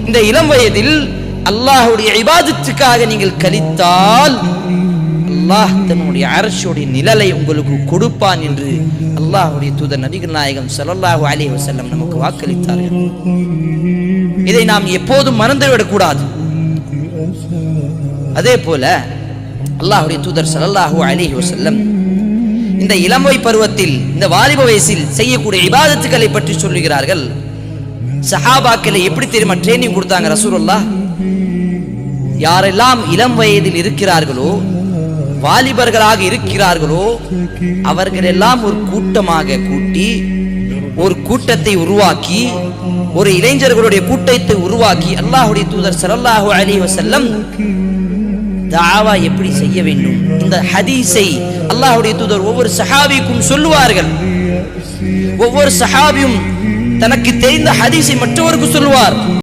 இந்த இளம் வயதில் அல்லாஹ்வுடைய இபாதத்துக்காக நீங்கள் கழித்தால் அல்லாஹ் தன்னுடைய அரசுடைய நிழலை உங்களுக்கு கொடுப்பான் என்று அல்லாஹ்வுடைய தூதர் நபிகள் நாயகம் ஸல்லல்லாஹு அலைஹி வஸல்லம் நமக்கு வாக்களித்தார்கள். இதை நாம் எப்போதும் மறந்துவிடக் கூடாது. அதே போல அல்லாஹ்வுடைய தூதர் ஸல்லல்லாஹு அலைஹி வஸல்லம் இந்த இளமை பருவத்தில், இந்த வாலிப வயசில் செய்யக்கூடிய இபாதத்துக்களை பற்றி சொல்லுகிறார்கள். சஹாபாக்களை எப்படி தெரியுமா ட்ரைனிங் கொடுத்தாங்க ரசூலுல்லாஹ்? யாரெல்லாம் இளம் வயதில் இருக்கிறார்களோ, வாலிபர்களாக இருக்கிறார்களோ, அவர்கள் எல்லாம் ஒரு கூட்டமாக கூட்டி, ஒரு கூட்டத்தை உருவாக்கி, ஒரு இளைஞர்களுடைய கூட்டத்தை உருவாக்கி அல்லாஹ்வுடைய தூதர் ஸல்லல்லாஹு அலைஹி வஸல்லம் தாவா எப்படி செய்ய வேண்டும், இந்த ஹதீஸை அல்லாஹ்வுடைய தூதர் ஒவ்வொரு சஹாபிக்கும் சொல்லுவார்கள். ஒவ்வொரு சஹாபியும் தனக்கு தெரிந்த ஹதீஸை மற்றவருக்கு சொல்லுவார்.